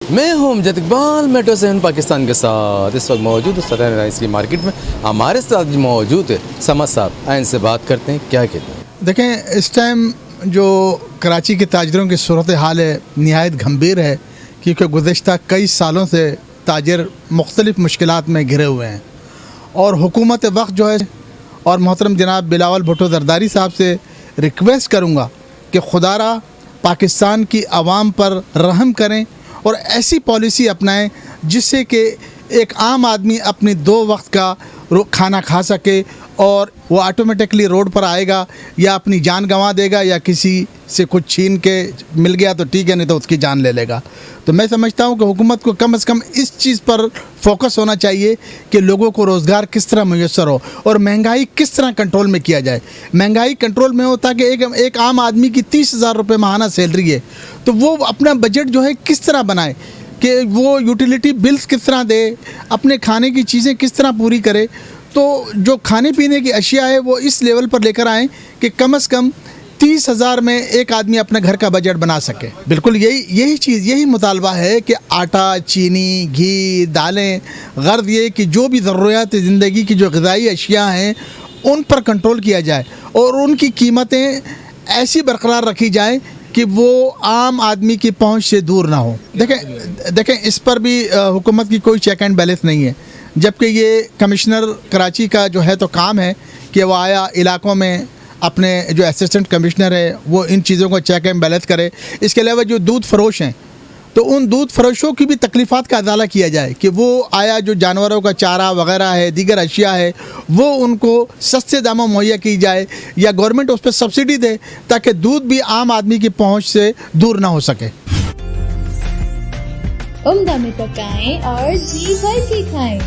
میں ہوں امجد اقبال میٹرو 7 پاکستان کے ساتھ اس وقت موجود سدر رائس کی مارکیٹ میں. ہمارے ساتھ موجود ہے سمد صاحب. آئیں سے بات کرتے ہیں کیا کہتے ہیں. دیکھیں اس ٹائم جو کراچی کے تاجروں کی صورتحال ہے نہایت گھمبیر ہے، کیونکہ گزشتہ کئی سالوں سے تاجر مختلف مشکلات میں گھرے ہوئے ہیں، اور حکومت وقت جو ہے اور محترم جناب بلاول بھٹو زرداری صاحب سے ریکویسٹ کروں گا کہ خدا را پاکستان کی عوام پر رحم کریں اور ایسی پالیسی اپنائیں جس سے کہ ایک عام آدمی اپنی 2 وقت کا کھانا کھا سکے، اور وہ آٹومیٹکلی روڈ پر آئے گا یا اپنی جان گنوا دے گا یا کسی سے کچھ چھین کے مل گیا تو ٹھیک ہے، نہیں تو اس کی جان لے لے گا. تو میں سمجھتا ہوں کہ حکومت کو کم از کم اس چیز پر فوکس ہونا چاہیے کہ لوگوں کو روزگار کس طرح میسر ہو اور مہنگائی کس طرح کنٹرول میں کیا جائے. مہنگائی کنٹرول میں ہوتا کہ ایک عام آدمی کی 30,000 روپے ماہانہ سیلری ہے، تو وہ اپنا بجٹ جو ہے کس طرح بنائے کہ وہ یوٹیلیٹی بلز کس طرح دے، اپنے کھانے کی چیزیں کس طرح پوری کرے. تو جو کھانے پینے کی اشیاء ہے وہ اس لیول پر لے کر آئیں کہ کم از کم 30,000 میں ایک آدمی اپنے گھر کا بجٹ بنا سکے. بالکل یہی مطالبہ ہے کہ آٹا، چینی، گھی، دالیں، غرض یہ کہ جو بھی ضروریات زندگی کی جو غذائی اشیاء ہیں ان پر کنٹرول کیا جائے اور ان کی قیمتیں ایسی برقرار رکھی جائیں کہ وہ عام آدمی کی پہنچ سے دور نہ ہو. دیکھیں اس پر بھی حکومت کی کوئی چیک اینڈ بیلنس نہیں ہے، جبکہ یہ کمشنر کراچی کا جو ہے تو کام ہے کہ وہ آیا علاقوں میں اپنے جو اسسٹنٹ کمشنر ہے وہ ان چیزوں کو چیک اینڈ بیلنس کرے. اس کے علاوہ جو دودھ فروش ہیں تو ان دودھ فروشوں کی بھی تکلیفات کا ازالہ کیا جائے کہ وہ آیا جو جانوروں کا چارہ وغیرہ ہے، دیگر اشیاء ہے، وہ ان کو سستے داموں مہیا کی جائے یا گورنمنٹ اس پہ سبسڈی دے تاکہ دودھ بھی عام آدمی کی پہنچ سے دور نہ ہو سکے. عمدہ میں پکائیں اور جی بھر کے کھائیں.